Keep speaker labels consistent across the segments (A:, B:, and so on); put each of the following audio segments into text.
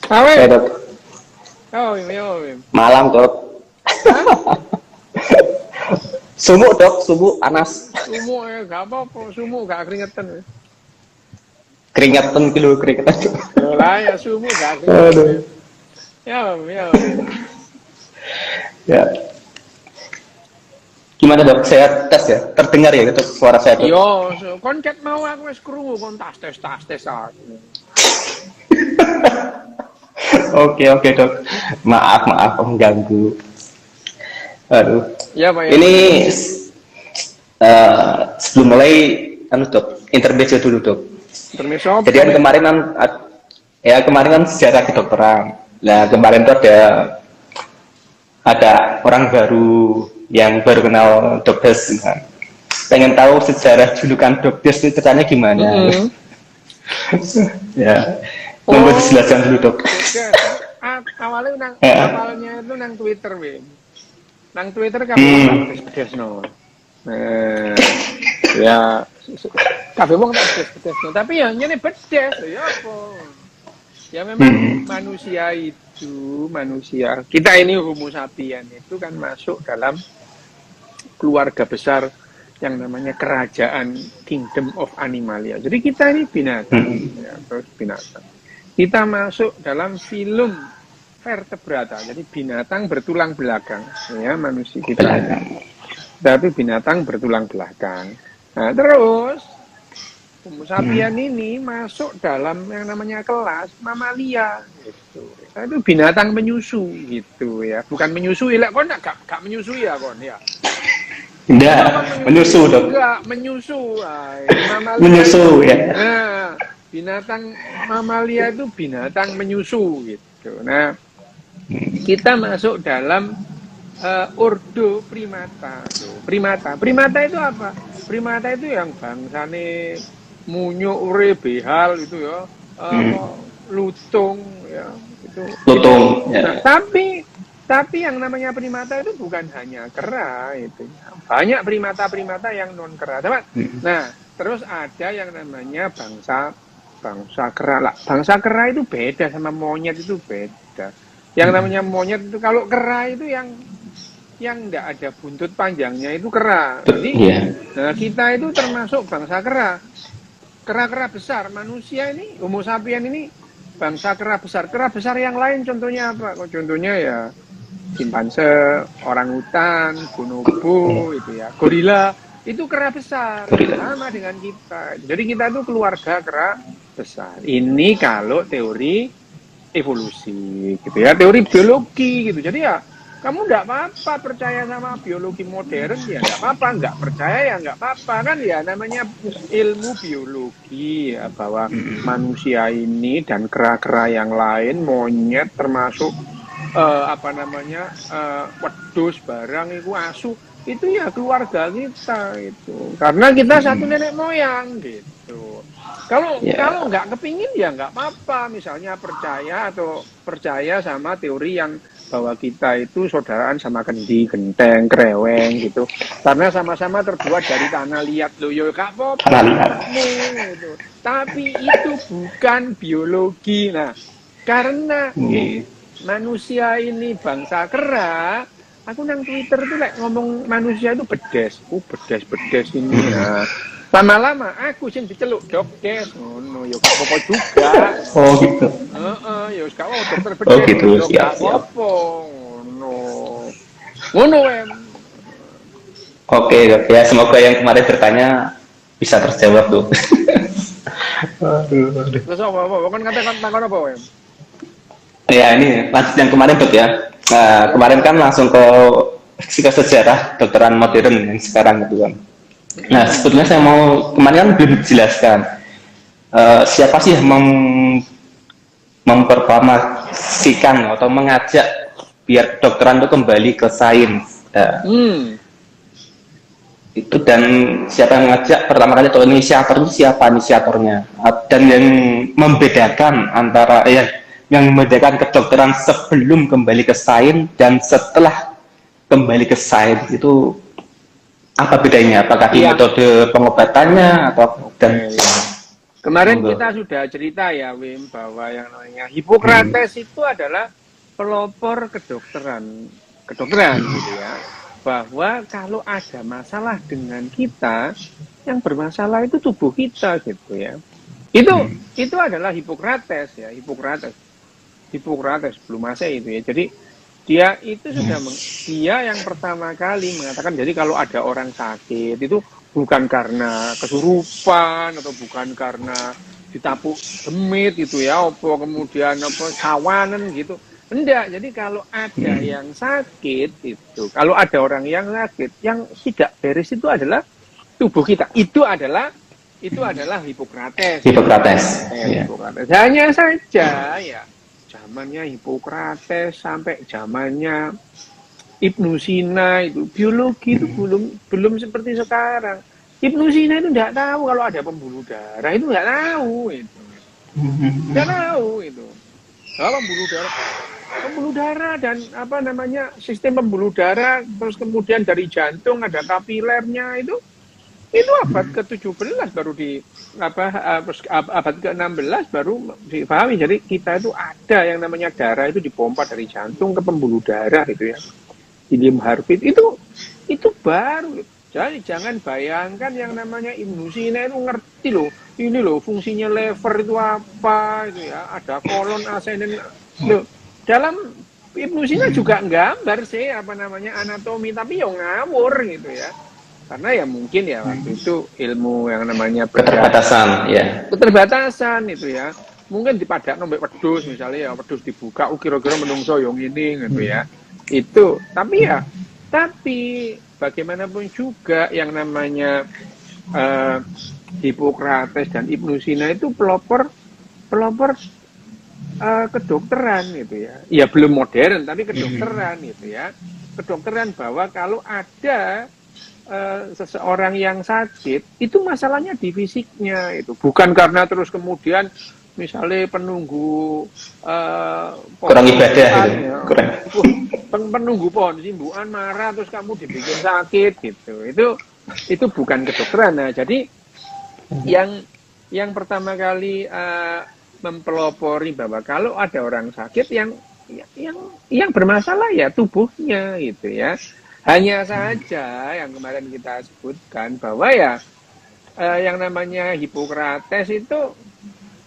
A: Awem.
B: Dok.
A: Oh, Wim.
B: Malam, Dok.
A: Hah?
B: Sumuk, Dok, sumuk panas.
A: Sumuk ya, gak apa-apa. Sumuk gak keringetan.
B: Keringetan kilo keringetan.
A: Lah ya sumuk gak keringetan.
B: Aduh.
A: Ya.
B: Ya. Gimana, Dok? Saya tes ya. Terdengar ya itu suara saya, Dok.
A: Yo, kon ket mau aku wis krungu kon tes.
B: Oke, Dok. Maaf mengganggu. Aduh.
A: Ya, Pak.
B: Ini sebelum mulai Dok, intermezzo dulu, Dok.
A: Intermezzo.
B: Jadi kan kemarin kan sejarah kedokteran. Nah, kemarin tuh ada orang baru yang baru kenal Dokdes. Nah, pengen tahu sejarah julukan Dokdes itu ceritanya gimana? Ya, monggo dijelaskan dulu, Dok.
A: Awalnya itu nang Twitter, Wim. Nang Twitter kan pedes no. Ya kabeh wong tak pedes no, tapi ya nyene pedes ya apa? Ya memang manusia kita ini Homo sapien itu kan masuk dalam keluarga besar yang namanya kerajaan Kingdom of Animalia. Jadi kita ini binatang, ya, terus binatang. Kita masuk dalam film vertebrata, jadi binatang bertulang belakang, ya manusia kita. Tapi binatang bertulang belakang. Nah terus Homo sapien ini masuk dalam yang namanya kelas mamalia, gitu. Nah, itu binatang penyusu, gitu ya. Bukan menyusui, lah kon gak menyusui ya kon ya.
B: Enggak, menyusu, Dok.
A: Enggak, menyusu. Mamalia.
B: Menyusu ya.
A: Nah, binatang mamalia itu binatang menyusu gitu. Nah, kita masuk dalam ordo primata. Primata itu apa? Primata itu yang bangsane munyuk, ure, behal itu ya. Lutung ya, itu.
B: Lutung. Ya.
A: Nah, tapi yang namanya primata itu bukan hanya kera itu. Banyak primata yang non kera. Nah, terus ada yang namanya bangsa kera lah. Bangsa kera itu beda sama monyet, itu beda. Yang namanya monyet itu, kalau kera itu yang enggak ada buntut panjangnya itu kera. Jadi nah kita itu termasuk bangsa kera. Kera besar. Manusia ini, Homo sapien ini bangsa kera besar. Kera besar yang lain contohnya apa? Contohnya ya simpanse, orangutan, bonobo itu ya. Gorila itu kera besar. Sama dengan kita. Jadi kita itu keluarga kera besar. Ini kalau teori evolusi gitu ya, teori biologi gitu. Jadi ya kamu enggak apa-apa percaya sama biologi modern ya enggak apa-apa, enggak percaya ya enggak apa-apa kan ya, namanya ilmu biologi ya, bahwa manusia ini dan kera-kera yang lain, monyet termasuk wedhus barang itu, asu itu ya keluarga kita itu, karena kita satu nenek moyang gitu. Kalau nggak kepingin ya nggak apa-apa, misalnya percaya sama teori yang bahwa kita itu saudaraan sama kendi, genteng, kreweng gitu, karena sama-sama terbuat dari tanah liat loh, yo gak apa-apa gitu. Tapi itu bukan biologi. Nah, karena manusia ini bangsa kera, aku nang Twitter tuh ngomong manusia itu bedes ini. Nah, lama-lama aku sing diceluk Dokdes, ngono yo gak apa-apa juga.
B: Oh gitu.
A: Ya wis gak apa dokter bedes.
B: Oh gitu, siap.
A: Apa ngono em.
B: Oke, Dok. Ya semoga yang kemarin bertanya bisa terjawab, Dok. Aduh.
A: Terus apa? Kan katakan takon apa em?
B: Ya ini lanjut yang kemarin, Dok ya. Nah, kemarin kan langsung ke sejarah kedokteran modern yang sekarang gitu kan. Nah, sebetulnya saya mau kemarin kan belum dijelaskan siapa sih yang mempromosikan atau mengajak biar kedokteran itu kembali ke sains. Itu, dan siapa yang mengajak pertama kali, atau inisiator itu siapa inisiatornya, dan yang membedakan antara yang membedakan kedokteran sebelum kembali ke sains dan setelah kembali ke sains itu apa bedanya? Apakah di metode pengobatannya atau
A: Kemarin
B: Monggo.
A: kita sudah cerita ya, Wim, bahwa yang namanya Hippocrates itu adalah pelopor kedokteran gitu ya. Bahwa kalau ada masalah dengan kita, yang bermasalah itu tubuh kita gitu ya. Itu adalah Hippocrates ya, Hippocrates belum Masehi itu ya. Jadi dia itu sudah dia yang pertama kali mengatakan, jadi kalau ada orang sakit itu bukan karena kesurupan atau bukan karena ditapuk demit gitu ya, apa kemudian apa sawanan gitu. Enggak, jadi kalau ada yang sakit itu, kalau ada orang yang sakit, yang tidak beres itu adalah tubuh kita. Itu adalah Hippocrates.
B: Hippocrates. Ya.
A: Hippocrates. Hanya saja ya, zamannya Hippocrates sampai zamannya Ibnu Sina itu biologi itu belum seperti sekarang. Ibnu Sina itu nggak tahu kalau ada pembuluh darah, itu nggak tahu itu. Nggak tahu itu. Kalau pembuluh darah dan apa namanya sistem pembuluh darah, terus kemudian dari jantung ada kapilernya itu abad ke-17 baru abad ke-16 baru dipahami. Jadi kita itu ada yang namanya darah itu dipompa dari jantung ke pembuluh darah itu ya. William Harvey itu baru. Jadi jangan bayangkan yang namanya Ibnu Sina itu ngerti loh. Ini loh fungsinya lever itu apa itu ya. Ada kolon ascending. Loh, dalam Ibnu Sina juga nggambar sih apa namanya anatomi, tapi ya ngawur gitu ya. Karena ya mungkin ya waktu itu ilmu yang namanya
B: keterbatasan ya.
A: Keterbatasan itu ya. Mungkin dipadak nombek wedhus misalnya ya, wedhus dibuka kira-kira menungso yang ini gitu ya. Itu tapi bagaimanapun juga yang namanya Hippocrates dan Ibnu Sina itu pelopor kedokteran gitu ya. Ya belum modern tapi kedokteran gitu ya. Kedokteran bahwa kalau ada seseorang yang sakit itu masalahnya di fisiknya, itu bukan karena terus kemudian misalnya penunggu
B: kurang ibadah gitu.
A: Ya, penunggu pohon simbukan marah terus kamu dibikin sakit gitu. Itu bukan kedokteran. Nah, jadi yang pertama kali mempelopori bahwa kalau ada orang sakit yang bermasalah ya tubuhnya gitu ya. Hanya saja yang kemarin kita sebutkan bahwa ya yang namanya Hippocrates itu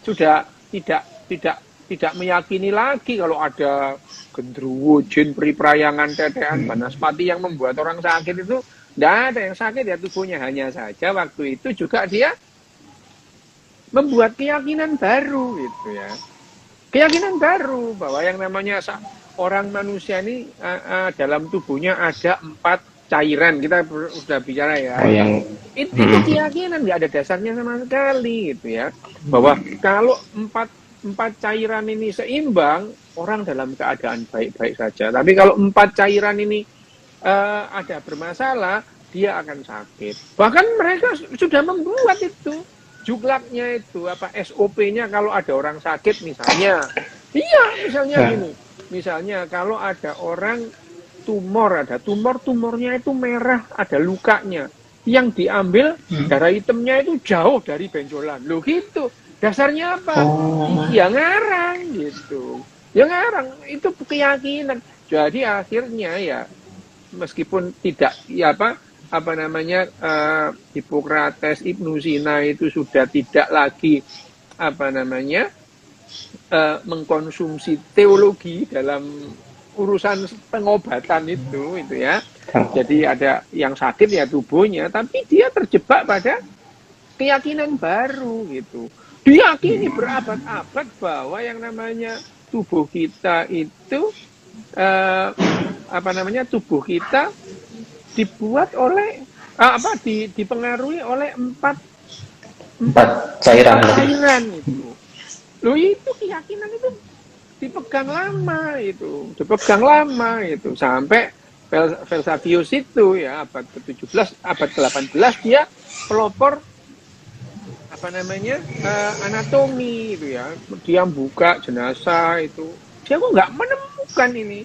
A: sudah tidak meyakini lagi kalau ada gendruwo, jin, periprayangan, tetean, banaspati yang membuat orang sakit itu. Tidak ada yang sakit ya tubuhnya. Hanya saja waktu itu juga dia membuat keyakinan baru gitu ya. Keyakinan baru bahwa yang namanya orang manusia ini dalam tubuhnya ada 4 cairan. Kita sudah bicara ya. Itu keyakinan nggak ada dasarnya sama sekali gitu ya. Bahwa kalau 4 cairan ini seimbang, orang dalam keadaan baik-baik saja. Tapi kalau 4 cairan ini ada bermasalah, dia akan sakit. Bahkan mereka sudah membuat itu juklaknya itu apa SOP-nya kalau ada orang sakit misalnya. Iya, misalnya gini. Misalnya kalau ada orang tumornya itu merah, ada lukanya. Yang diambil darah hitamnya itu jauh dari benjolan. Loh gitu. Dasarnya apa? Ya ngarang gitu. Ya ngarang, itu keyakinan. Jadi akhirnya ya meskipun tidak Hippocrates, Ibnu Sina itu sudah tidak lagi mengkonsumsi teologi dalam urusan pengobatan itu ya. Jadi ada yang sakit ya tubuhnya, tapi dia terjebak pada keyakinan baru gitu. Diyakini berabad-abad bahwa yang namanya tubuh kita itu tubuh kita dibuat oleh dipengaruhi oleh 4 cairan itu. Loh itu keyakinan itu dipegang lama itu sampai Velsavius itu ya abad ke-17, abad ke-18 dia pelopor anatomi itu ya. Dia buka jenazah itu, dia kok nggak menemukan ini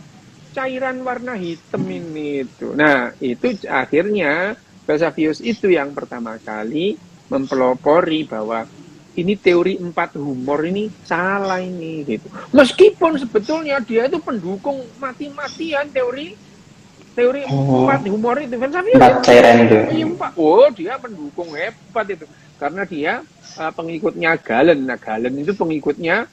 A: cairan warna hitam ini itu. Nah, itu akhirnya Velsavius itu yang pertama kali mempelopori bahwa ini teori 4 humor ini salah ini gitu. Meskipun sebetulnya dia itu pendukung mati-matian teori 4 humor itu.
B: Empat cairan itu.
A: Oh, dia pendukung hebat itu. Karena dia pengikutnya Galen. Nah, Galen itu pengikutnya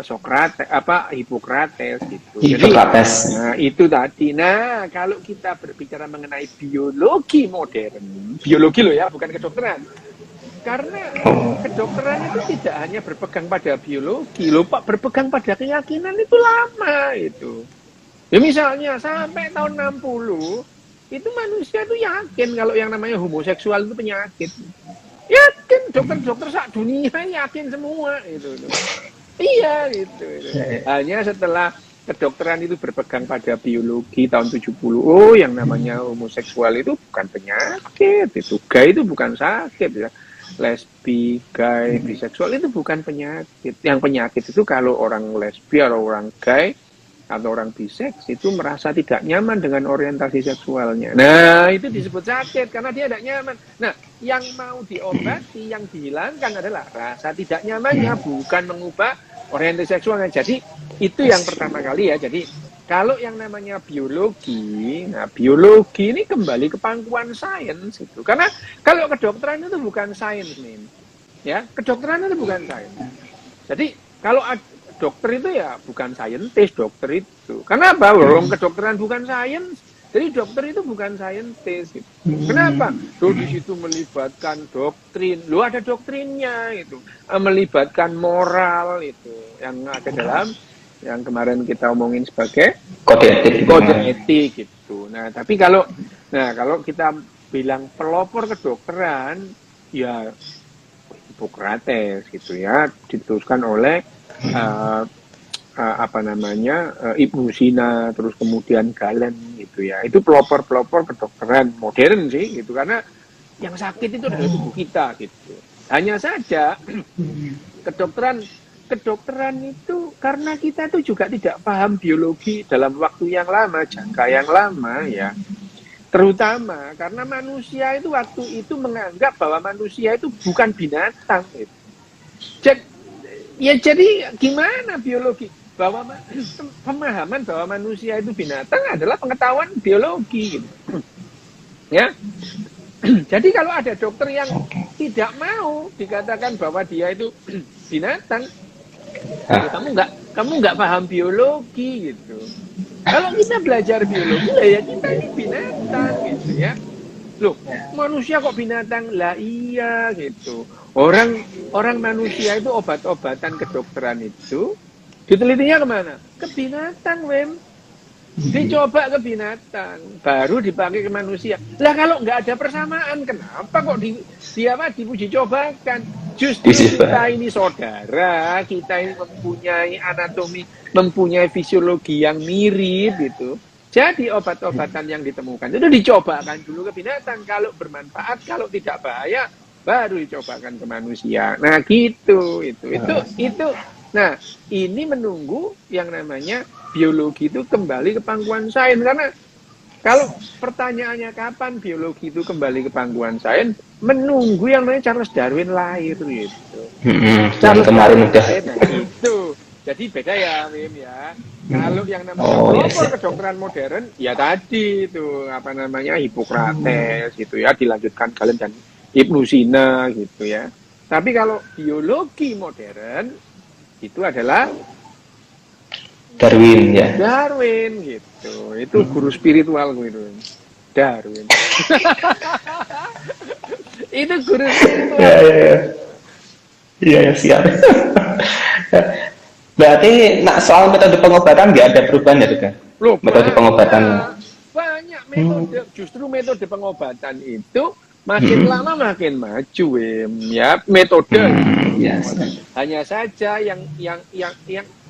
A: Sokrates, Hippocrates gitu.
B: Hippocrates.
A: Jadi, nah itu tadi. Nah, kalau kita berbicara mengenai biologi modern, biologi loh ya, bukan kedokteran. Karena kedokteran itu tidak hanya berpegang pada biologi, loh Pak, berpegang pada keyakinan itu lama itu. Ya misalnya sampai tahun 60 itu manusia itu yakin kalau yang namanya homoseksual itu penyakit. Yakin, dokter-dokter sak dunia yakin semua itu. Iya gitu. Hanya setelah kedokteran itu berpegang pada biologi tahun 70, oh yang namanya homoseksual itu bukan penyakit, itu gay itu bukan sakit ya. Lesbi, gay, biseksual itu bukan penyakit. Yang penyakit itu kalau orang lesbi atau orang gay atau orang biseks itu merasa tidak nyaman dengan orientasi seksualnya. Nah, itu disebut sakit karena dia tidak nyaman. Nah, yang mau diobati, yang dihilangkan adalah rasa tidak nyamannya, bukan mengubah orientasi seksualnya. Jadi, itu yang pertama kali ya. Jadi, kalau yang namanya biologi, nah biologi ini kembali ke pangkuan sains itu. Karena kalau kedokteran itu bukan sains nih. Ya, kedokteran itu bukan sains. Jadi, kalau dokter itu ya bukan saintis dokter itu. Kenapa? Orang kedokteran bukan sains. Jadi dokter itu bukan saintis. Gitu. Kenapa? Loh di situ melibatkan doktrin. Loh ada doktrinnya itu. Melibatkan moral itu. Yang ada dalam yang kemarin kita omongin sebagai kode etik gitu. Nah, tapi kalau kita bilang pelopor kedokteran ya Hippocrates gitu ya, diteruskan oleh Ibnu Sina, terus kemudian Galen gitu ya. Itu pelopor-pelopor kedokteran modern sih gitu, karena yang sakit itu adalah tubuh kita gitu. Hanya saja kedokteran itu karena kita itu juga tidak paham biologi dalam waktu yang lama, jangka yang lama ya. Terutama karena manusia itu waktu itu menganggap bahwa manusia itu bukan binatang gitu. Jadi gimana biologi? Bahwa pemahaman bahwa manusia itu binatang adalah pengetahuan biologi gitu. Ya. Jadi kalau ada dokter yang tidak mau dikatakan bahwa dia itu binatang, kamu nggak paham biologi gitu. Kalau kita belajar biologi ya kita ini binatang gitu ya. Loh, manusia kok binatang? Lah iya gitu. Orang manusia itu obat-obatan kedokteran itu ditelitinya kemana? Ke binatang, Wem. Dicoba ke binatang, baru dipakai ke manusia. Lah kalau nggak ada persamaan, kenapa kok diuji cobakan? Justru kita ini saudara, kita ini mempunyai anatomi, mempunyai fisiologi yang mirip gitu. Jadi obat-obatan yang ditemukan itu dicobakan dulu ke binatang. Kalau bermanfaat, kalau tidak bahaya, baru dicobakan ke manusia. Nah gitu, itu. Nah ini menunggu yang namanya biologi itu kembali ke pangkuan sains. Karena kalau pertanyaannya kapan biologi itu kembali ke pangkuan sains, menunggu yang namanya Charles Darwin lahir gitu.
B: Charles kemarin udah.
A: Nah, itu. Jadi beda ya, Mim ya. Kalau yang namanya pelopor kedokteran modern, ya tadi itu Hippocrates gitu ya, dilanjutkan Galen dan Ibnu Sina gitu ya. Tapi kalau biologi modern itu adalah
B: Darwin ya.
A: Darwin gitu. Itu guru spiritual gitu. Darwin. Itu guru spiritual.
B: Iya, siap. Berarti soal metode pengobatan nggak ada perubahan ya, Dok?
A: Loh,
B: metode pengobatan
A: banyak metode. Justru metode pengobatan itu makin lama makin maju, ya metode. Hanya saja yang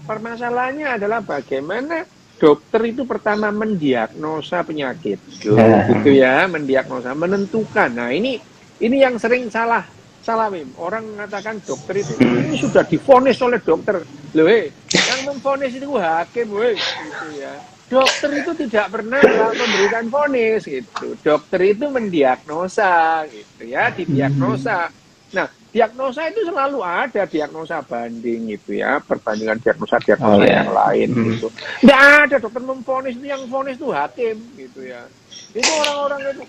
A: permasalahannya adalah bagaimana dokter itu pertama mendiagnosa penyakit, gitu ya, mendiagnosa, menentukan. Nah ini yang sering salah, Wim. Orang mengatakan dokter itu ini sudah divonis oleh dokter. Loh, yang yang memvonis itu hakim, woi, gitu ya. Dokter itu tidak pernah memberikan vonis gitu. Dokter itu mendiagnosa gitu ya, didiagnosa. Nah, diagnosa itu selalu ada diagnosa banding gitu ya, perbandingan diagnosa yang lain gitu. Nggak ada dokter memvonis, itu yang vonis itu hakim gitu ya. Itu orang-orang itu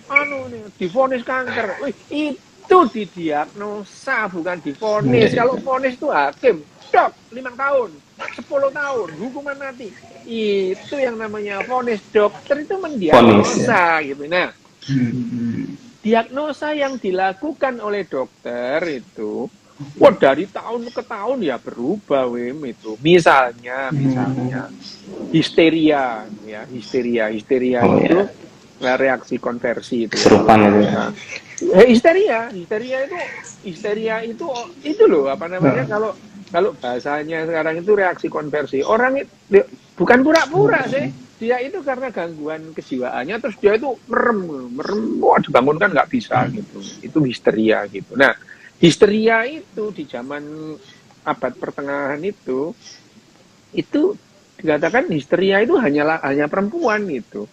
A: divonis kanker. Wih, itu didiagnosa bukan divonis. Kalau vonis itu hakim, dok 5 tahun, 10 tahun, hukuman mati. Itu yang namanya vonis. Dokter itu mendiagnosa gitu. Nah, diagnosa yang dilakukan oleh dokter itu dari tahun ke tahun ya berubah, Wim, itu. Misalnya histeria ya, histeria itu reaksi konversi itu. Histeria itu loh, apa namanya, kalau bahasanya sekarang itu reaksi konversi. Orang itu bukan pura-pura sih, dia itu karena gangguan kejiwaannya, terus dia itu merem, dibangunkan nggak bisa gitu. Itu histeria gitu. Nah, histeria itu di zaman abad pertengahan itu dikatakan histeria itu hanya perempuan gitu.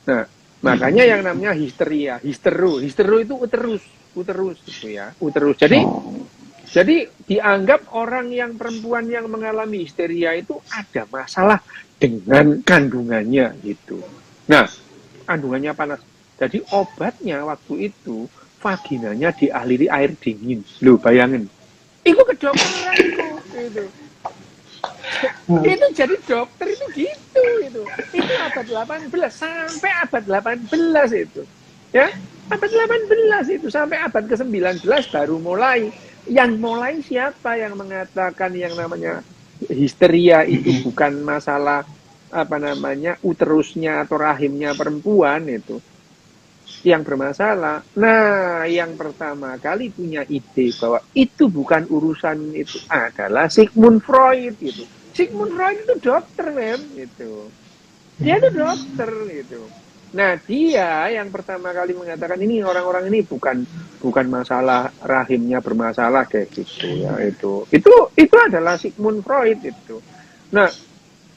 A: Nah, makanya yang namanya histeria, histeru itu uterus gitu ya, uterus. Jadi dianggap orang yang perempuan yang mengalami histeria itu ada masalah dengan kandungannya gitu. Nah, kandungannya panas. Jadi obatnya waktu itu vaginanya dialiri air dingin. Loh, bayangin. Itu kedokteran itu. Itu jadi dokter itu gitu itu abad 18 sampai abad 18 itu ya, abad 18 itu sampai abad ke-19 baru mulai siapa yang mengatakan yang namanya histeria itu bukan masalah apa namanya uterusnya atau rahimnya perempuan itu yang bermasalah. Nah, yang pertama kali punya ide bahwa itu bukan urusan itu adalah Sigmund Freud gitu. Sigmund Freud itu dokter, Mem, gitu. Dia itu dokter gitu. Nah, dia yang pertama kali mengatakan ini orang-orang ini bukan masalah rahimnya bermasalah kayak gitu ya, itu adalah Sigmund Freud itu. Nah,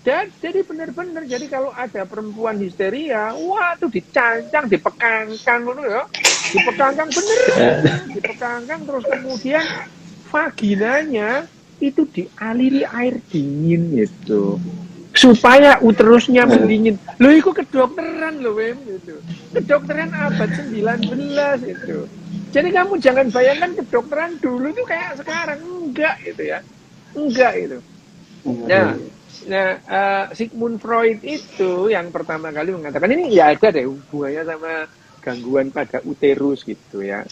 A: jadi benar-benar jadi kalau ada perempuan histeria, wah tuh dicancang, dipekangkang gitu ya. Dipekangkang terus kemudian vaginanya itu dialiri air dingin gitu. Supaya uterusnya mendingin. Loh, itu kedokteran loh, Wem, gitu. Kedokteran abad 19 itu. Jadi kamu jangan bayangkan kedokteran dulu itu kayak sekarang, enggak gitu ya. Enggak itu. Nah, Sigmund Freud itu yang pertama kali mengatakan ini ya ada deh hubungannya sama gangguan pada uterus gitu ya.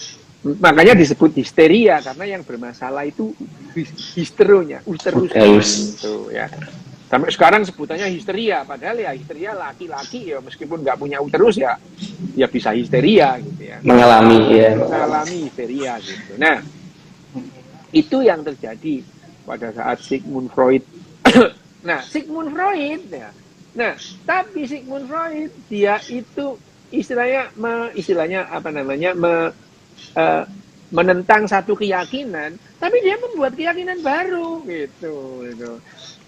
A: Makanya disebut histeria karena yang bermasalah itu histeronya, uterus gitu ya. Sampai sekarang sebutannya histeria, padahal ya histeria laki-laki ya meskipun nggak punya uterus ya bisa histeria gitu ya. Mengalami histeria gitu. Nah, itu yang terjadi pada saat Sigmund Freud. Nah, Sigmund Freud ya. Nah, tapi Sigmund Freud dia itu istilahnya apa namanya menentang satu keyakinan, tapi dia membuat keyakinan baru gitu.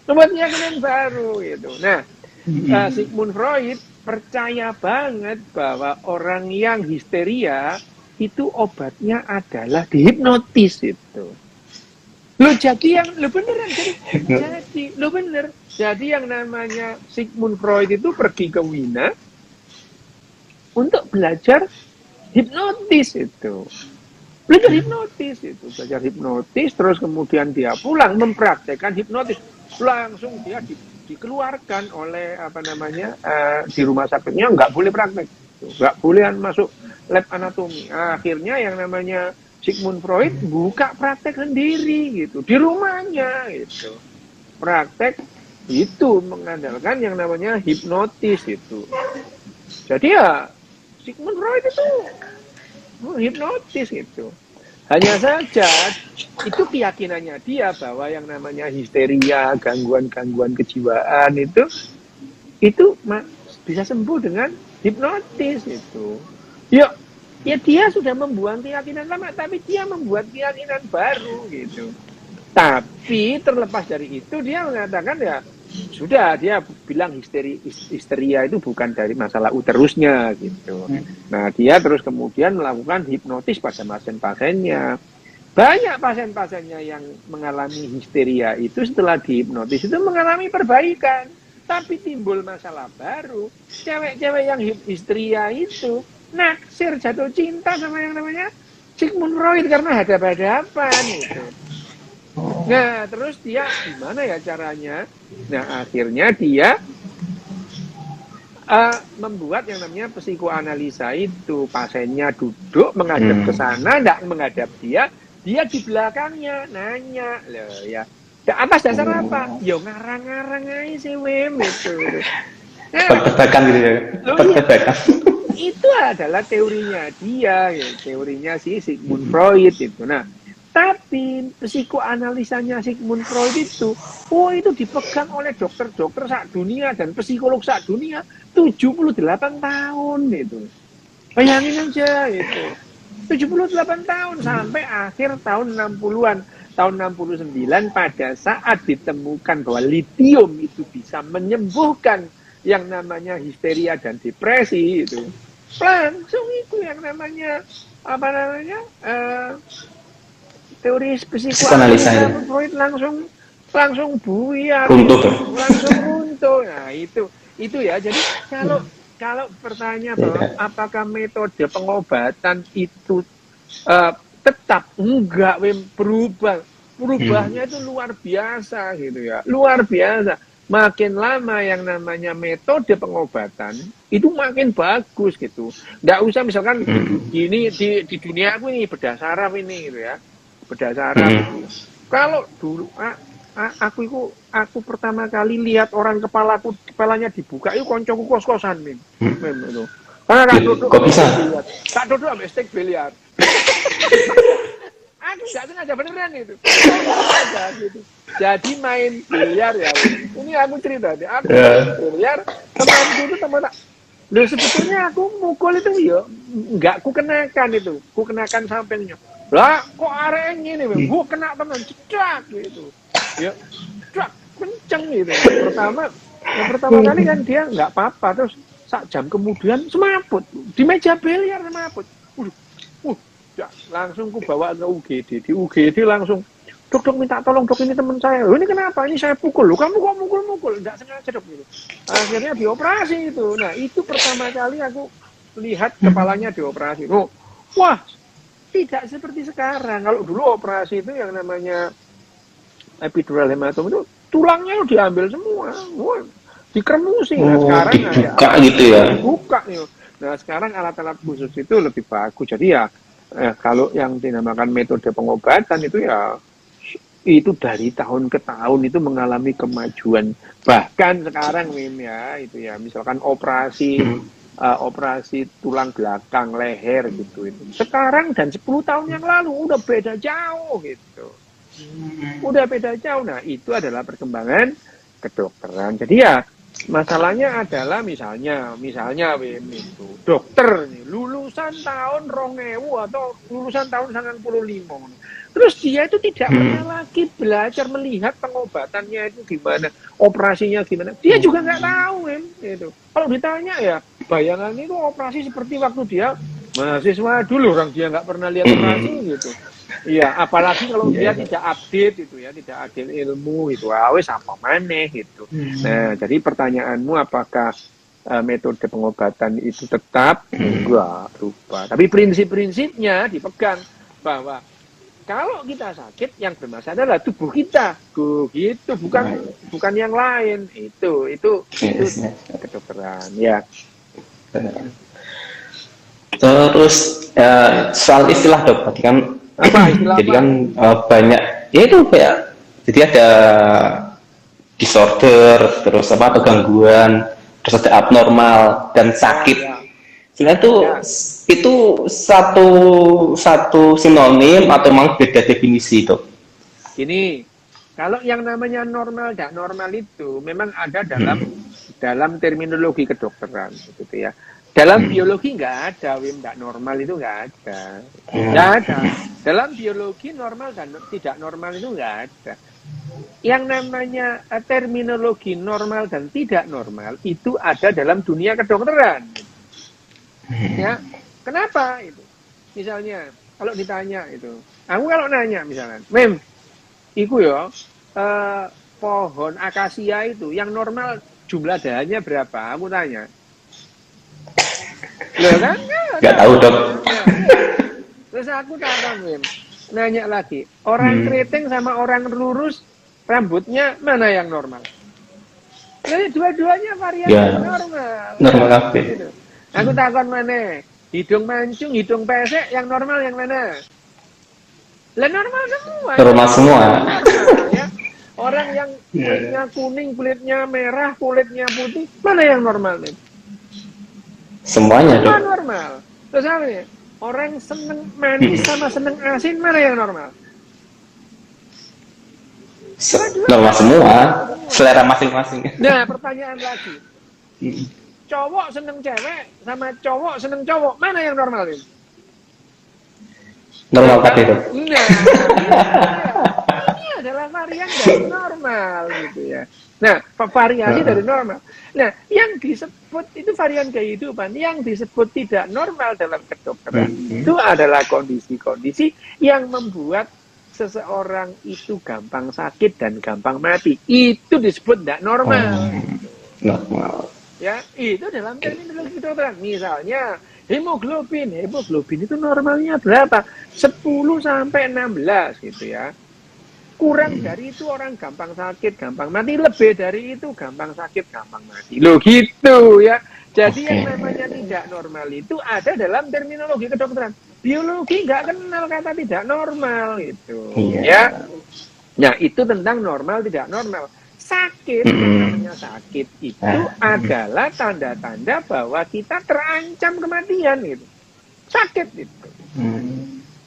A: Membuat keyakinan baru gitu. Nah, Sigmund Freud percaya banget bahwa orang yang histeria itu obatnya adalah dihipnotis itu. Jadi yang namanya Sigmund Freud itu pergi ke Wina untuk belajar hipnotis itu. Belajar hipnotis terus kemudian dia pulang mempraktekkan hipnotis. Langsung dia dikeluarkan oleh apa namanya di rumah sakitnya, nggak boleh praktek, nggak boleh masuk lab anatomi. Akhirnya yang namanya Sigmund Freud buka praktek sendiri gitu di rumahnya gitu, praktek itu mengandalkan yang namanya hipnotis itu. Jadi ya Sigmund Freud itu hipnotis gitu. Hanya saja itu keyakinannya dia bahwa yang namanya histeria, gangguan kejiwaan itu bisa sembuh dengan hipnotis itu. Ya dia sudah membuang keyakinan lama, tapi dia membuat keyakinan baru gitu. Tapi terlepas dari itu dia mengatakan ya sudah, dia bilang histeria itu bukan dari masalah uterusnya gitu. Nah dia terus kemudian melakukan hipnotis pada pasien-pasiennya. Banyak pasien-pasiennya yang mengalami histeria itu setelah dihipnotis itu mengalami perbaikan. Tapi timbul masalah baru. Cewek-cewek yang histeria itu naksir, jatuh cinta sama yang namanya Sigmund Freud karena hadap-hadapan itu. Nah, terus dia gimana ya caranya? Nah, akhirnya dia membuat yang namanya psikoanalisa itu. Pasiennya duduk menghadap ke sana, tidak menghadap dia di belakangnya nanya, loh ya. Atas dasar apa? Ya ngarang-ngarang aja sih, Wim itu.
B: Perdebakan gitu ya. Perdebakan.
A: Itu adalah teorinya dia, ya, teorinya si Sigmund Freud itu. Nah, tapi psikoanalisanya Sigmund Freud itu, itu dipegang oleh dokter-dokter sak dunia dan psikolog sak dunia 78 tahun itu. Bayangin aja itu. 78 tahun sampai akhir tahun 60-an. Tahun 69 pada saat ditemukan bahwa lithium itu bisa menyembuhkan yang namanya histeria dan depresi itu. Langsung itu yang namanya teori psikoanalisa Freud langsung buyar, langsung runtuh. Nah itu ya. Jadi kalau bertanya bahwa apakah metode pengobatan itu tetap enggak, berubahnya itu luar biasa gitu ya, luar biasa. Makin lama yang namanya metode pengobatan itu makin bagus gitu. Nggak usah misalkan gini di dunia aku ini bedah saraf ini gitu ya. Bedah saraf. Kalau dulu aku pertama kali lihat orang kepalanya dibuka itu koncoku kos-kosan mem itu. Karena
B: kok bisa?
A: Kak Dodo ambil steak biliar. Aku nggak sengaja beneran itu. Gitu. Jadi main biliar ya. Ini aku cerita deh. Aku main biliar, temanku itu teman tak. Loh sebetulnya aku mukul itu ya nggak ku kenakan itu. Ku kenakan sampingnya. Lah kok arek ini Bang? Gua kena teman cedak gitu. Ya. Cedak kenceng gitu. Yang pertama kali kan dia nggak apa-apa, terus sak jam kemudian semaput di meja biliar semaput. Langsung ku bawa ke UGD. Di UGD langsung dok minta tolong dok, ini teman saya. Ini kenapa? Ini saya pukul. Loh, kamu kok mukul? Enggak sengaja dok gitu. Akhirnya dioperasi itu. Nah, itu pertama kali aku lihat kepalanya dioperasi. Oh, wah, tidak seperti sekarang. Kalau dulu operasi itu yang namanya epidural hematom itu tulangnya diambil semua. Wah, dikremusi. Nah, sekarang
B: dibuka gitu ya.
A: Dibuka nih. Nah, sekarang alat-alat khusus itu lebih bagus. Jadi ya kalau yang dinamakan metode pengobatan itu ya itu dari tahun ke tahun itu mengalami kemajuan. Bahkan sekarang Mim ya itu ya misalkan operasi tulang belakang leher gitu itu. Sekarang dan 10 tahun yang lalu udah beda jauh gitu. Udah beda jauh. Nah, itu adalah perkembangan kedokteran. Jadi ya masalahnya adalah misalnya Wim itu dokter nih lulusan tahun 2000 atau lulusan tahun 95. Terus dia itu tidak pernah lagi belajar melihat pengobatannya itu gimana, operasinya gimana. Dia juga nggak tahu Wim itu. Kalau ditanya ya bayangannya itu operasi seperti waktu dia mahasiswa dulu, orang dia nggak pernah lihat operasi gitu. Iya, apalagi kalau dia tidak update itu ya, tidak update ilmu itu, wes apa maneh gitu. Nah, jadi pertanyaanmu apakah metode pengobatan itu tetap enggak berubah. Tapi prinsip-prinsipnya dipegang bahwa kalau kita sakit yang bermasalah adalah tubuh kita, gitu, bukan yang lain. Itu kedokteran ya.
B: Terus soal istilah dok, tadi kan jadi kan banyak ya itu kayak jadi ada disorder terus apa atau gangguan terus ada abnormal dan sakit. Sebenarnya itu satu sinonim atau memang beda definisi itu?
A: Gini, kalau yang namanya normal dan normal itu memang ada dalam terminologi kedokteran gitu ya. Dalam biologi nggak ada, Wim, nggak normal itu nggak ada. Nggak ada. Dalam biologi normal dan tidak normal itu nggak ada. Yang namanya terminologi normal dan tidak normal itu ada dalam dunia kedokteran. Ya, kenapa itu? Misalnya, kalau ditanya itu, aku kalau nanya misalnya, Wim, iku ya, pohon akasia itu yang normal jumlah dahannya berapa? Aku tanya. Loh kan?
B: Nggak tahu dok.
A: Nah, terus aku takon, Wim, nanya lagi, orang keriting sama orang lurus rambutnya mana yang normal? Jadi dua-duanya varian yang normal.
B: Normal apa?
A: Gitu. Aku takon mana? Hidung mancung, hidung pesek, yang normal yang mana? Lah normal semua.
B: Normal semua.
A: Ya. Orang yang kulitnya kuning, kulitnya merah, kulitnya putih, mana yang normal nih?
B: Semuanya
A: Semua
B: dok.
A: normal. Terus apa ya? Orang seneng manis sama seneng asin, mana yang normal?
B: Normal semua. Selera masing-masing.
A: Nah, pertanyaan lagi. Cowok seneng cewek sama cowok seneng cowok, mana yang normal ini?
B: Normal tadi dok.
A: Nah, ini adalah varian dari normal gitu ya. Nah, variasi dari normal. Nah, yang disebut itu varian kehidupan, yang disebut tidak normal dalam kedokteran itu adalah kondisi-kondisi yang membuat seseorang itu gampang sakit dan gampang mati. Itu disebut tidak normal.
B: Normal.
A: Ya, itu dalam terminologi kedokteran. Misalnya, hemoglobin itu normalnya berapa? 10 sampai 16 gitu ya. Kurang dari itu orang gampang sakit, gampang mati. Lebih dari itu gampang sakit, gampang mati. Loh gitu ya. Jadi yang namanya tidak normal itu ada dalam terminologi kedokteran. Biologi nggak kenal kata tidak normal gitu. Ya. Nah, itu tentang normal tidak normal. Sakit, yang namanya sakit itu adalah tanda-tanda bahwa kita terancam kematian gitu. Sakit itu.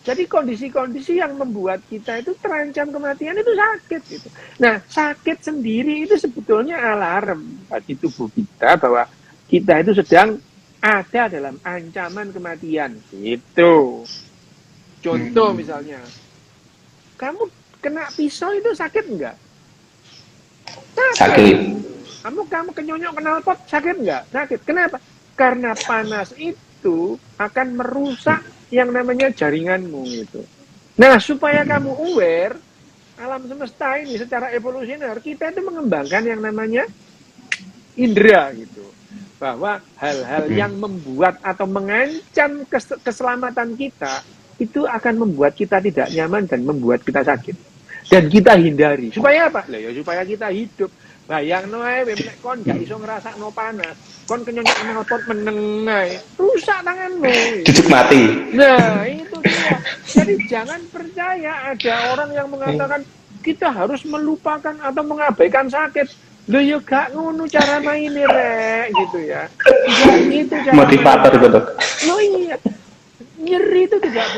A: Jadi kondisi-kondisi yang membuat kita itu terancam kematian itu sakit gitu. Nah, sakit sendiri itu sebetulnya alarm bagi tubuh kita bahwa kita itu sedang ada dalam ancaman kematian gitu. Contoh misalnya, kamu kena pisau itu sakit enggak?
B: Sakit.
A: Kamu kenyonyok knalpot sakit nggak? Sakit. Kenapa? Karena panas itu akan merusak yang namanya jaringanmu gitu. Nah, supaya kamu aware, alam semesta ini secara evolusioner kita itu mengembangkan yang namanya indera gitu. Bahwa hal-hal yang membuat atau mengancam keselamatan kita itu akan membuat kita tidak nyaman dan membuat kita sakit. Dan kita hindari. Supaya apa? Lah ya supaya kita hidup. Bayang noe nek kon gak iso ngrasakno panas. Kon kenyonyok knalpot meneng ae. Rusak tanganmu.
B: Duduk mati.
A: Nah, itu dia. Jadi jangan percaya ada orang yang mengatakan kita harus melupakan atau mengabaikan sakit. Lho ya gak ngono cara maine rek gitu ya. Gak gitu cara
B: Motivator itu dok.
A: Loh iya. Nyeri itu tidak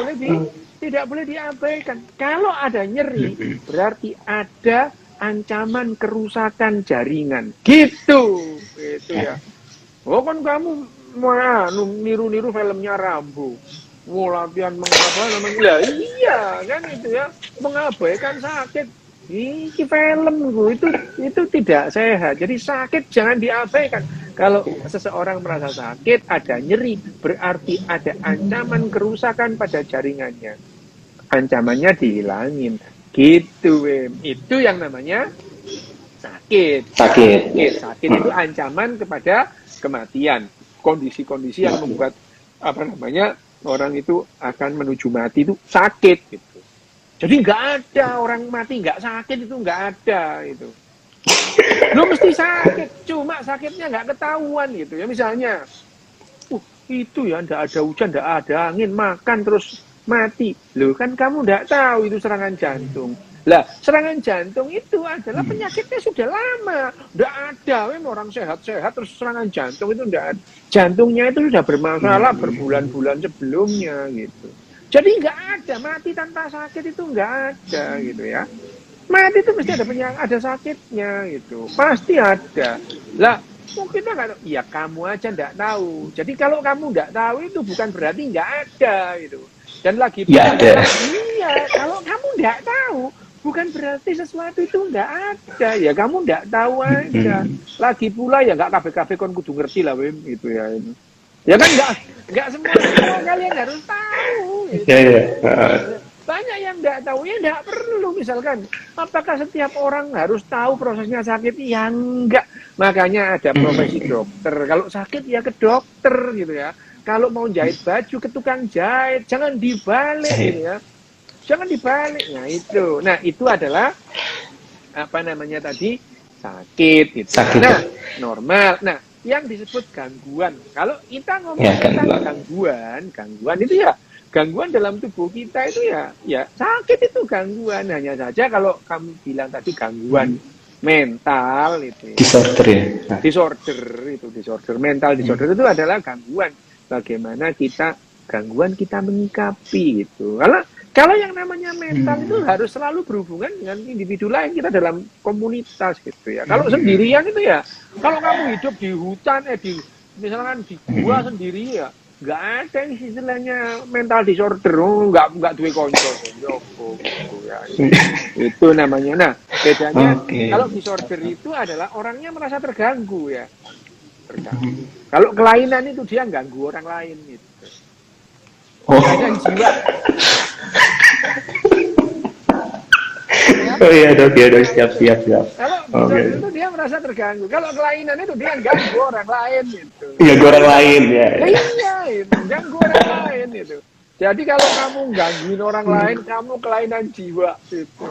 A: boleh diabaikan. Kalau ada nyeri, berarti ada ancaman kerusakan jaringan. Gitu. Itu ya. Oh kan kamu mau niru-niru filmnya Rambo. Mau latihan mengapa namanya? Ya, iya kan itu ya. Mengabaikan sakit. Ini film itu tidak sehat. Jadi sakit jangan diabaikan. Kalau seseorang merasa sakit, ada nyeri, berarti ada ancaman kerusakan pada jaringannya. Ancamannya dihilangin. Gitu, Wim. Itu yang namanya sakit.
B: Sakit
A: Itu ancaman kepada kematian. Kondisi-kondisi yang membuat orang itu akan menuju mati itu sakit gitu. Jadi nggak ada orang mati nggak sakit itu nggak ada itu. Lo mesti sakit, cuma sakitnya nggak ketahuan gitu ya. Misalnya, itu ya nggak ada hujan, nggak ada angin, makan terus mati. Loh kan kamu nggak tahu itu serangan jantung. Lah serangan jantung itu adalah penyakitnya sudah lama, nggak ada. Orang sehat-sehat terus serangan jantung itu nggak ada. Jantungnya itu sudah bermasalah berbulan-bulan sebelumnya gitu. Jadi nggak ada mati tanpa sakit itu nggak ada gitu ya. Mati itu mesti ada sakitnya gitu, pasti ada. Lah Oh, kita nggak tahu. Ya kamu aja nggak tahu. Jadi kalau kamu nggak tahu itu bukan berarti nggak ada gitu. Dan lagi
B: Ya ada.
A: iya, kalau kamu nggak tahu bukan berarti sesuatu itu nggak ada. Ya kamu nggak tahu aja. Lagi pula ya nggak kafe-kafe kon kudu ngerti lah, Wim, gitu ya. Ya kan nggak semua kalian harus tahu. Gitu.
B: Ya, ya.
A: Banyak yang nggak tahu, ya nggak perlu. Misalkan, apakah setiap orang harus tahu prosesnya sakit? Ya enggak. Makanya ada profesi dokter. Kalau sakit ya ke dokter gitu ya. Kalau mau jahit baju ke tukang jahit, jangan dibalik gitu ya. Jangan dibalik. Nah itu adalah apa namanya tadi, sakit gitu.
B: Sakit.
A: Nah, normal. Nah, yang disebut gangguan. Kalau kita ngomong tentang gangguan itu ya gangguan dalam tubuh kita itu ya sakit itu gangguan. Hanya saja kalau kamu bilang tadi gangguan mental itu ya.
B: Disorder ya.
A: Nah. Disorder mental disorder itu adalah gangguan. Bagaimana gangguan kita menyikapi itu. Kalau yang namanya mental itu harus selalu berhubungan dengan individu lain, kita dalam komunitas gitu ya. Kalau sendirian itu ya, kalau kamu hidup di hutan misalkan di gua sendiri ya, nggak ada istilahnya mental disorder, nggak duwe konco, ya. Itu namanya. Nah, bedanya kalau disorder itu adalah orangnya merasa terganggu ya. Kalau kelainan itu dia ganggu orang lain gitu. Hanya jiwa.
B: Oh iya dok, siap.
A: Kalau itu dia merasa terganggu. Kalau kelainan itu dia ganggu orang lain gitu.
B: Iya, orang lain ya.
A: Iya, itu ganggu orang lain itu. Jadi kalau kamu gangguin orang lain, kamu kelainan jiwa gitu.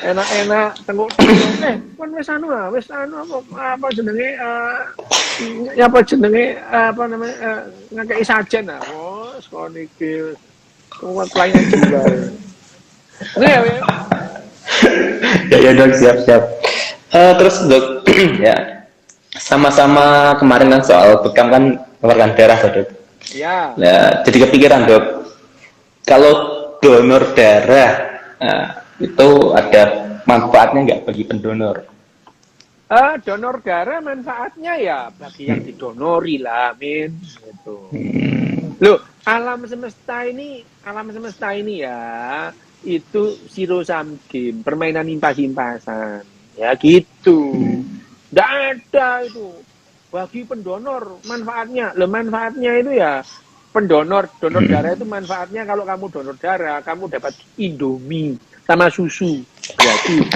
A: Enak tengok kan wis apa jenenge apa namanya ngakei sajen sekon iki kok kelainan jiwa.
B: Ya dok, siap. Terus dok, ya sama-sama kemarin kan soal bekam kan mengeluarkan darah dok.
A: Ya.
B: Nah, jadi kepikiran dok, kalau donor darah itu ada manfaatnya nggak bagi pendonor?
A: Donor darah manfaatnya ya bagi yang didonori lah, Min. Gitu. Loh, alam semesta ini ya itu zero sum game, permainan impas-impasan, ya gitu. Nggak ada itu bagi pendonor manfaatnya. Loh, manfaatnya itu ya donor darah itu manfaatnya kalau kamu donor darah, kamu dapat Indomie sama susu gratis.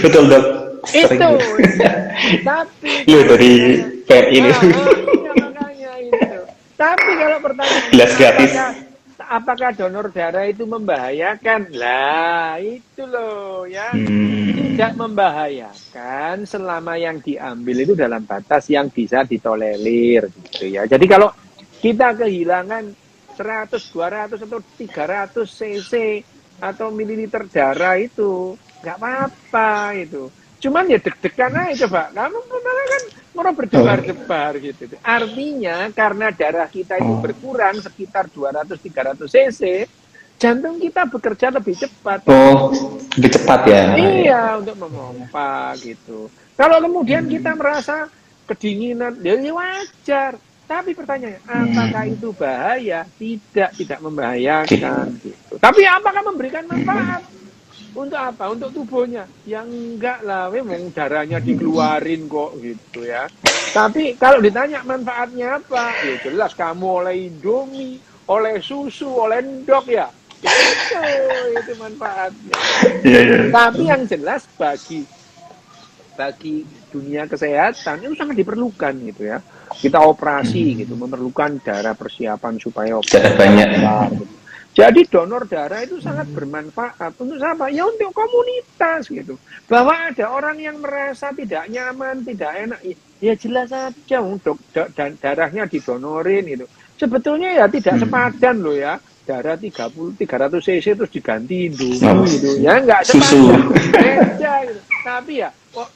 B: Betul dok.
A: Itu. Tapi
B: dari kayak ini.
A: Makanya itu. Tapi kalau pertanyaan
B: gelas gratis.
A: Apakah donor darah itu membahayakan? Lah, itu loh ya. Tidak membahayakan selama yang diambil itu dalam batas yang bisa ditolerir gitu ya. Jadi kalau kita kehilangan 100, 200 atau 300 cc atau mililiter darah itu nggak apa-apa itu. Cuman ya deg-degan aja coba. Kamu malah kan mau berdebar-debar gitu. Artinya karena darah kita itu berkurang sekitar 200-300 cc, jantung kita bekerja lebih cepat.
B: Lebih cepat ya?
A: Iya, untuk memompa gitu. Kalau kemudian kita merasa kedinginan, ya wajar. Tapi pertanyaannya, apakah itu bahaya? Tidak membahayakan. Gitu. Tapi apakah memberikan manfaat? Untuk apa? Untuk tubuhnya? Ya enggak lah, memang darahnya dikeluarin kok gitu ya. Tapi kalau ditanya manfaatnya apa? Ya jelas kamu oleh Indomie, oleh susu, oleh endok ya. Itu manfaatnya. Tapi yang jelas bagi dunia kesehatan itu sangat diperlukan gitu ya. Kita operasi gitu, memerlukan darah persiapan supaya operasi
B: banyak.
A: Gitu. Jadi donor darah itu sangat bermanfaat untuk siapa? Ya untuk komunitas gitu. Bahwa ada orang yang merasa tidak nyaman, tidak enak, ya jelas saja untuk darahnya didonorin gitu. Sebetulnya ya tidak sepadan loh ya. Darah 300 cc terus diganti Indomie gitu. Ya enggak sepadan. Beda gitu.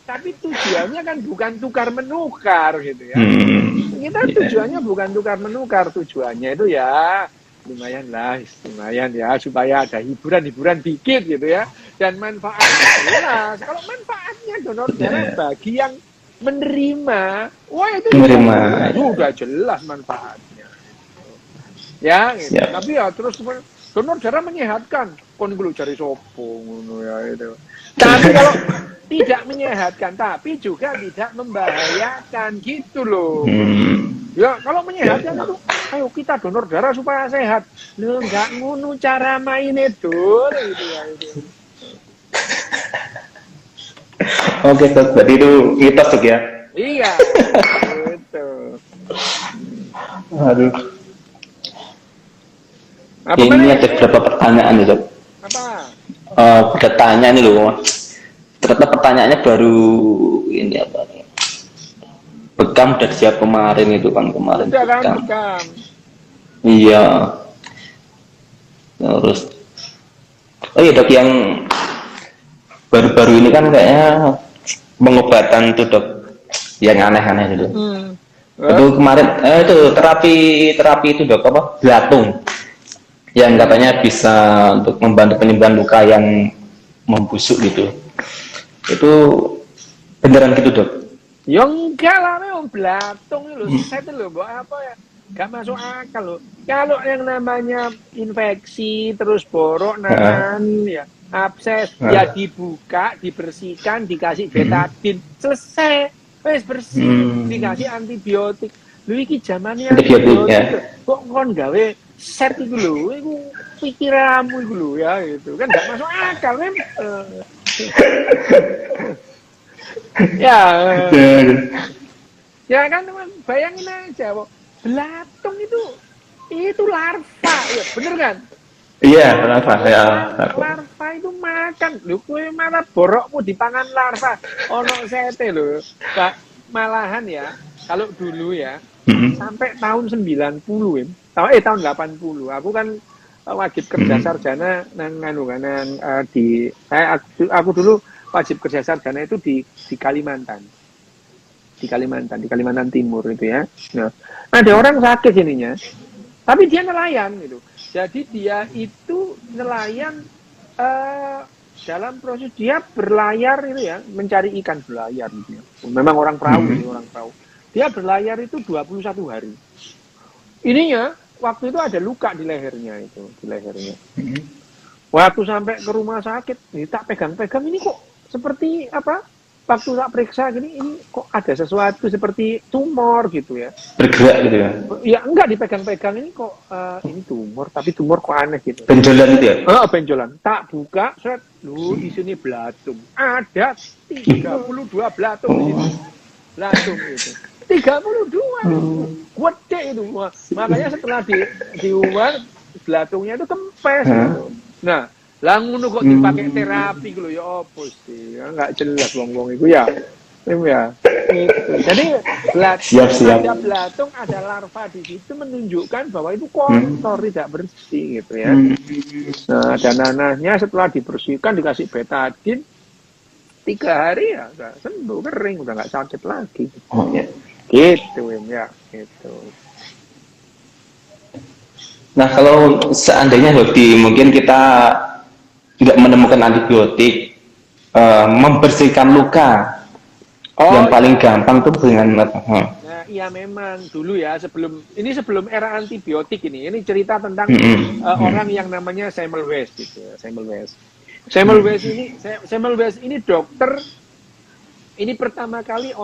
A: Tapi tujuannya kan bukan tukar menukar gitu ya. Kita tujuannya bukan tukar menukar, tujuannya itu ya lumayan lah, lumayan ya, supaya ada hiburan dikit gitu ya. Dan manfaatnya jelas. Kalau manfaatnya donor darah bagi yang menerima, wah itu sudah jelas manfaatnya. Ya, gitu. Tapi ya terus donor darah menyehatkan, kon kulo cari sopo ngono ya itu. Tapi kalau tidak menyehatkan, tapi juga tidak membahayakan gitu loh. Ya kalau menyehatkan itu, ayo kita donor darah supaya sehat. Loh nggak ngono cara main itu, gitu ya itu.
B: Oke, Dok, berarti itu mitos, Dok ya?
A: Iya, gitu.
B: Aduh.
A: Apa
B: ini ada beberapa pertanyaan nih, Dok.
A: Apa?
B: Bertanya nih loh. Ternyata pertanyaannya baru ini apa nih? Bekam udah siap kemarin itu kan kemarin.
A: Udah kan bekam.
B: Iya. Terus, oh iya Dok, yang baru-baru ini kan kayaknya pengobatan tuh Dok, yang aneh-aneh itu. Itu kemarin, itu terapi itu Dok apa? Belatung. Yang katanya bisa untuk membantu penyembuhan luka yang membusuk gitu. Itu beneran gitu Dok?
A: Ya enggak lah, memang belatung loh, set loh, buat apa ya? Gak masuk akal loh. Kalau yang namanya infeksi terus borok nangan ya, abses ya dibuka, dibersihkan, dikasih betadine, selesai, wes bersih, dikasih antibiotik. Lu iki zamannya antibiotik ya. Kok kon gawe set itu loh, itu pikiranmu itu loh ya, itu kan gak masuk akal memang. Ya kan teman, bayangin aja, belatung itu larva, ya bener kan?
B: Iya, larva ya.
A: Larva itu makan, lu kue malah borokmu dipangan larva, ono sete lo, malahan ya, kalau dulu ya, sampai tahun 90 tahun 80, aku kan wajib kerja sarjana aku dulu wajib kerja sarjana itu di Kalimantan. Di Kalimantan Timur itu ya. Nah, ada orang sakit ininya, tapi dia nelayan gitu. Jadi dia itu nelayan dalam proses dia berlayar itu ya, mencari ikan berlayar gitu ya. Memang orang perahu orang perahu. Dia berlayar itu 21 hari. Ininya waktu itu ada luka di lehernya itu, di lehernya. Waktu sampai ke rumah sakit, tak pegang-pegang ini kok seperti apa? Waktu tak periksa gini, ini kok ada sesuatu seperti tumor gitu ya.
B: Bergerak gitu ya?
A: Ya enggak, dipegang-pegang ini kok ini tumor, tapi tumor kok aneh gitu.
B: Benjolan itu ya?
A: Benjolan. Tak buka, set, di sini belatung. Ada 32 belatung di sini. Belatung itu. 32. Gede itu. Makanya setelah diumar, belatungnya itu kempes gitu. Nah, ngono kok dipakai terapi gitu ya opo sih, enggak jelas wong-wong itu ya. Ya. Gitu. Jadi ada belatung, ada larva di situ menunjukkan bahwa itu kotor, tidak bersih gitu ya. Nah, dan nanahnya setelah dibersihkan dikasih betadine 3 hari ya udah sembuh, kering, udah nggak sakit lagi. Gitu ya, gitu.
B: Nah, kalau seandainya mungkin kita nggak menemukan antibiotik, membersihkan luka yang paling gampang tuh dengan apa?
A: Nah, iya memang dulu ya sebelum era antibiotik ini cerita tentang orang yang namanya Semmelweis gitu ya, Semmelweis ini dokter, ini pertama kali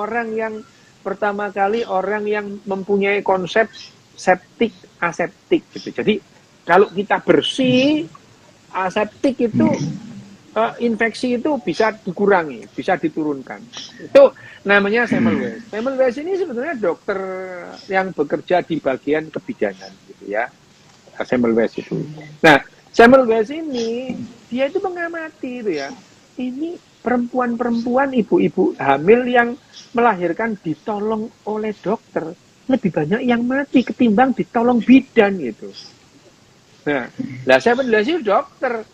A: orang yang mempunyai konsep septik aseptik gitu. Jadi kalau kita bersih, aseptik itu infeksi itu bisa dikurangi, bisa diturunkan. Itu namanya Semmelweis. Semmelweis ini sebetulnya dokter yang bekerja di bagian kebidanan gitu ya. Semmelweis itu. Nah, Semmelweis ini dia itu mengamati itu ya. Ini perempuan-perempuan, ibu-ibu hamil yang melahirkan ditolong oleh dokter lebih banyak yang mati ketimbang ditolong bidan gitu. Nah, Semmelweis itu dokter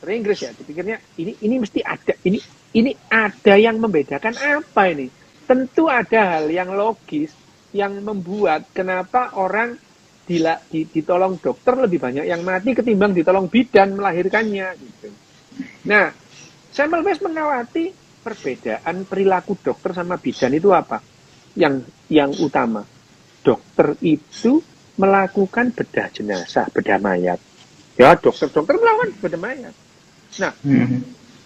A: Inggris ya, dipikirnya ini mesti ada, ini ada yang membedakan apa ini? Tentu ada hal yang logis yang membuat kenapa orang ditolong dokter lebih banyak yang mati ketimbang ditolong bidan melahirkannya gitu. Nah, Semmelweis mengawati perbedaan perilaku dokter sama bidan itu apa? Yang utama, dokter itu melakukan bedah jenazah, bedah mayat. Ya, dokter melakukan bedah mayat. Nah,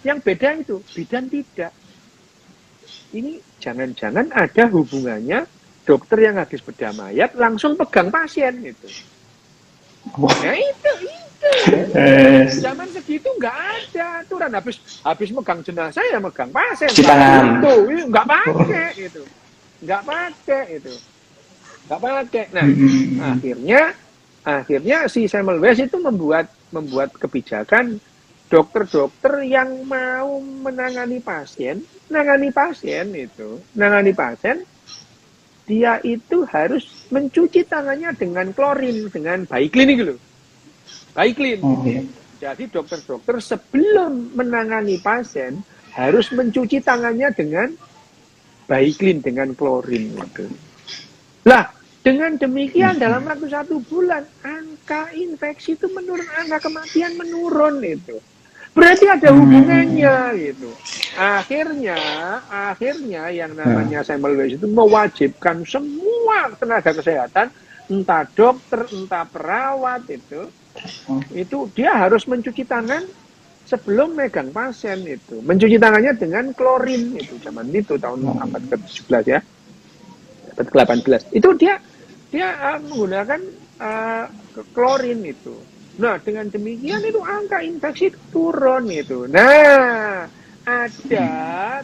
A: yang beda itu, bidan tidak. Ini jangan-jangan ada hubungannya dokter yang habis bedah mayat langsung pegang pasien gitu. Nah itu. Zaman segitu nggak ada aturan habis megang jenazah ya megang pasien.
B: Cuci tangan.
A: Nggak pakai gitu. Nggak pakai. Nah, akhirnya si Semmelweis itu membuat kebijakan dokter-dokter yang mau menangani pasien dia itu harus mencuci tangannya dengan klorin, dengan Baiklin gitu loh. Baiklin. Jadi dokter-dokter sebelum menangani pasien harus mencuci tangannya dengan Baiklin, dengan klorin gitu. Lah, dengan demikian dalam waktu 1 bulan angka infeksi itu menurun, angka kematian menurun itu. Berarti ada hubungannya gitu. Akhirnya yang namanya Semmelweis itu mewajibkan semua tenaga kesehatan, entah dokter, entah perawat itu dia harus mencuci tangan sebelum megang pasien itu. Mencuci tangannya dengan klorin itu zaman itu tahun abad ke-17 ya. Abad ke-18. Itu dia menggunakan klorin itu. Nah, dengan demikian itu angka infeksi turun itu. Nah, ada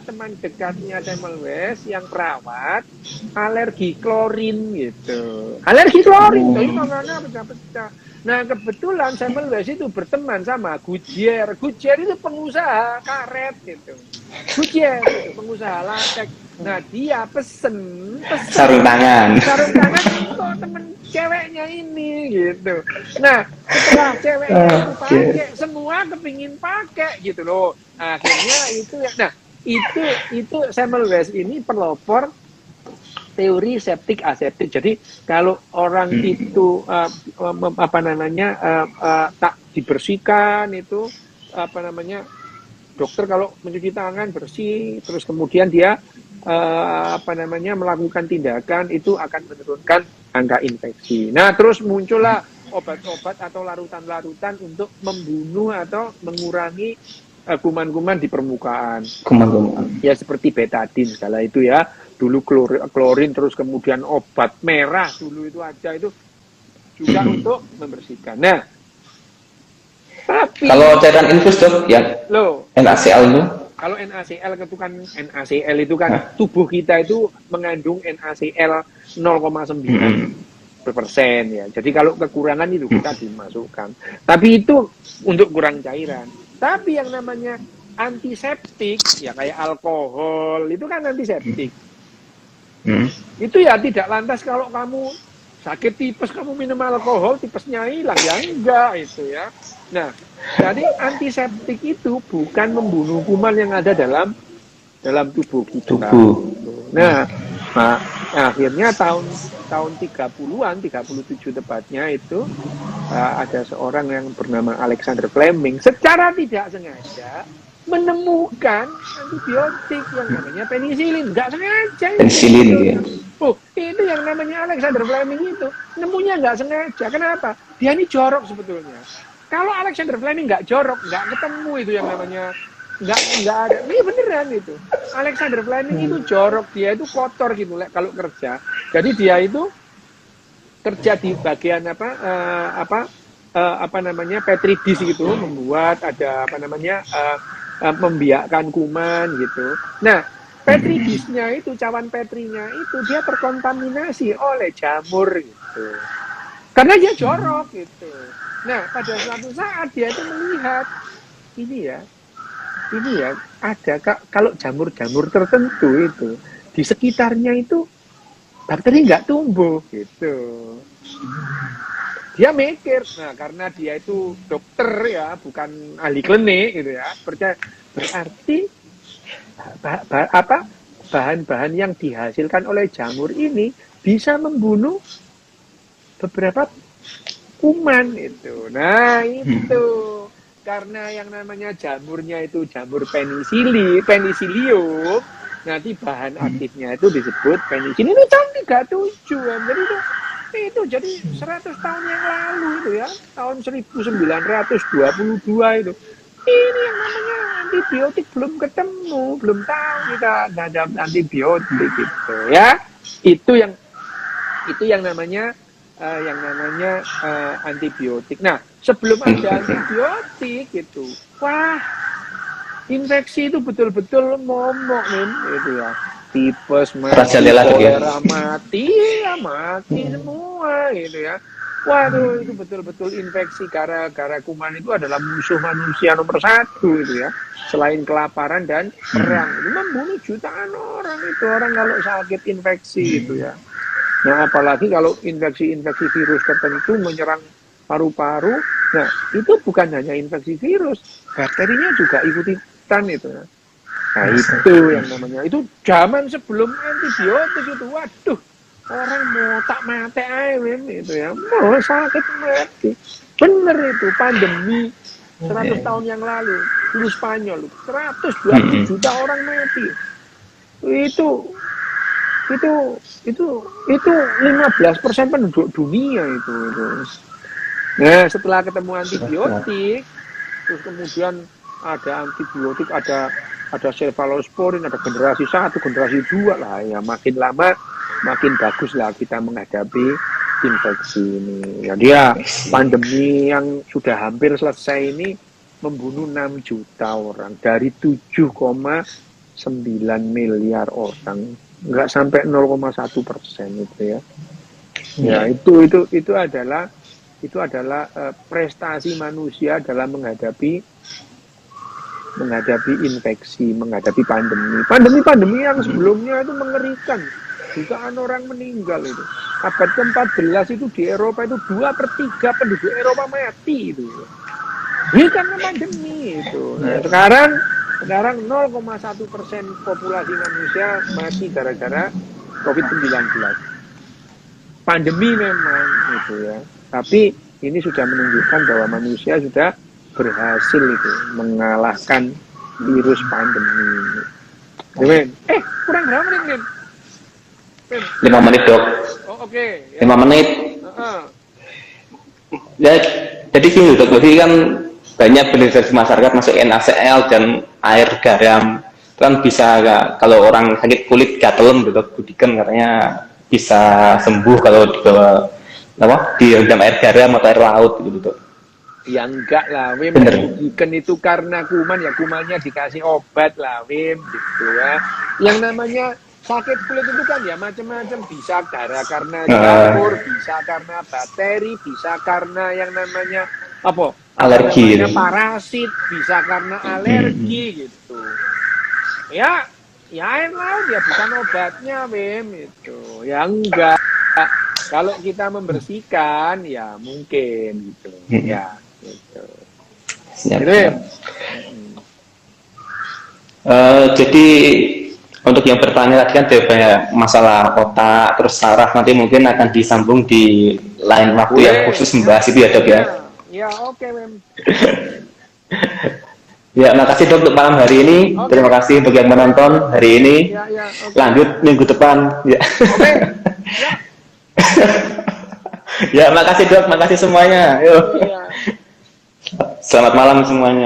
A: teman dekatnya Semmelweis yang perawat alergi klorin gitu. Alergi klorin, jadi tangannya pecah-pecah. Nah, kebetulan Semmelweis itu berteman sama Goodyear. Goodyear itu pengusaha karet gitu. Goodyear itu pengusaha latex. Nah, dia pesen
B: sarung tangan
A: untuk temen ceweknya ini gitu. Nah, setelah ceweknya itu pakai, semua kepingin pakai gitu loh. Akhirnya itu ya. Nah, itu Semmelweis ini pelopor teori septik aseptik. Jadi kalau orang itu tak dibersihkan itu dokter kalau mencuci tangan bersih terus kemudian dia melakukan tindakan itu akan menurunkan angka infeksi. Nah, terus muncullah obat-obat atau larutan-larutan untuk membunuh atau mengurangi kuman-kuman di permukaan.
B: Kuman-kuman.
A: Ya seperti betadin segala itu ya. Dulu klorin terus kemudian obat merah dulu itu aja itu juga untuk membersihkan. Nah, tapi
B: kalau cairan infus dok ya NaCl itu.
A: Kalau NaCl itu kan tubuh kita itu mengandung NaCl 0,9%. Ya. Jadi kalau kekurangan itu kita dimasukkan. Tapi itu untuk kurang cairan. Tapi yang namanya antiseptik ya kayak alkohol itu kan antiseptik. Itu ya tidak lantas kalau kamu sakit tipes kamu minum alkohol tipesnya hilang ya enggak itu ya. Nah, jadi antiseptik itu bukan membunuh kuman yang ada dalam tubuh kita. Nah, akhirnya tahun 30-an, 37 tepatnya itu ada seorang yang bernama Alexander Fleming secara tidak sengaja menemukan antibiotik yang namanya penisilin. Nggak sengaja.
B: Penisilin ya.
A: Itu yang namanya Alexander Fleming itu nemunya nggak sengaja. Kenapa? Dia ini jorok sebetulnya. Kalau Alexander Fleming nggak jorok, nggak ketemu itu yang namanya nggak ada. Ini beneran itu. Alexander Fleming itu jorok, dia itu kotor gitu kalau kerja. Jadi dia itu kerja di bagian petri dish gitu, membuat ada membiakkan kuman gitu. Nah, petri dish-nya itu, cawan petrinya itu dia terkontaminasi oleh jamur gitu. Karena dia jorok gitu. Nah, pada suatu saat dia itu melihat ini ya ada kalau jamur-jamur tertentu itu di sekitarnya itu bakteri nggak tumbuh gitu. Dia mikir, nah karena dia itu dokter ya, bukan ahli klinik gitu ya, berarti bahan-bahan yang dihasilkan oleh jamur ini bisa membunuh beberapa kuman itu. Nah, itu karena yang namanya jamurnya itu jamur penicillium, nanti bahan aktifnya itu disebut penicillin. Itu tahun 37 ya. Jadi itu jadi 100 tahun yang lalu itu ya, tahun 1922 itu. Ini yang namanya antibiotik belum ketemu, belum tahu kita ada antibiotik gitu ya. Itu yang namanya antibiotik. Nah, sebelum ada antibiotik itu, wah, infeksi itu betul-betul momok nih, itu ya. Tipes mati, kolera mati, ya mati semua gitu ya. Waduh, itu betul-betul infeksi gara-gara kuman itu adalah musuh manusia nomor 1 itu ya. Selain kelaparan dan perang, itu membunuh jutaan orang itu, orang kalau sakit infeksi itu ya. Nah, apalagi kalau infeksi virus tertentu menyerang paru-paru, nah itu bukan hanya infeksi virus, bakterinya juga ikut-ikutan itu. Nah itu yang namanya, itu zaman sebelum antibiotik itu, waduh, orang mau tak mati aja itu ya, mau sakit mati. Bener itu, pandemi 100 tahun yang lalu, flu Spanyol, 120 juta orang mati. Itu 15% penduduk dunia itu. Nah, setelah ketemu antibiotik, terus kemudian ada antibiotik, ada cefalosporin, ada generasi 1, generasi 2 lah ya, makin lama makin bagus lah kita menghadapi infeksi ini. Ya, dia pandemi yang sudah hampir selesai ini membunuh 6 juta orang dari 7,9 miliar orang. Nggak sampai 0,1% itu ya. Ya, itu adalah prestasi manusia dalam menghadapi infeksi, menghadapi pandemi yang sebelumnya itu mengerikan, jutaan orang meninggal itu. Abad ke-14 itu di Eropa itu 2/3 penduduk Eropa mati itu. Ini karena pandemi itu. Nah, sekarang 0,1% populasi manusia mati gara-gara COVID-19. Pandemi memang gitu ya. Tapi ini sudah menunjukkan bahwa manusia sudah berhasil itu mengalahkan virus pandemi ini. Demen. Kurang berapa menit, Nen?
B: 5 menit, Dok.
A: Oh, oke. Ya.
B: 5 menit. Ya, jadi gini, Dok. Jadi kan banyak beredar di masyarakat masuk NaCl dan air garam kan bisa kalau orang sakit kulit gatel gitu, budikan katanya bisa sembuh kalau dibawa direndam air garam atau air laut gitu.
A: Ya enggak lah, Wim. Budikan itu karena kuman, ya kumannya dikasih obat lah, Wim, gitu ya. Yang namanya sakit kulit itu kan ya macam-macam, bisa karena jamur, bisa karena bakteri, bisa karena yang namanya alergi, parasit, bisa karena alergi gitu. Ya air laut ya bukan obatnya, Wim, itu. Ya enggak. Kalau kita membersihkan ya mungkin gitu. Ya gitu.
B: Jadi untuk yang bertanya tadi kan banyak masalah otak terus saraf, nanti mungkin akan disambung di lain waktu yang khusus membahas itu ya, Dok ya.
A: Ya, oke, Mem.
B: Ya, makasih, Dok, untuk malam hari ini. Terima kasih untuk yang menonton hari ini. Lanjut minggu depan. Ya. Ya, makasih, Dok. Makasih semuanya. Yuk. Selamat malam semuanya.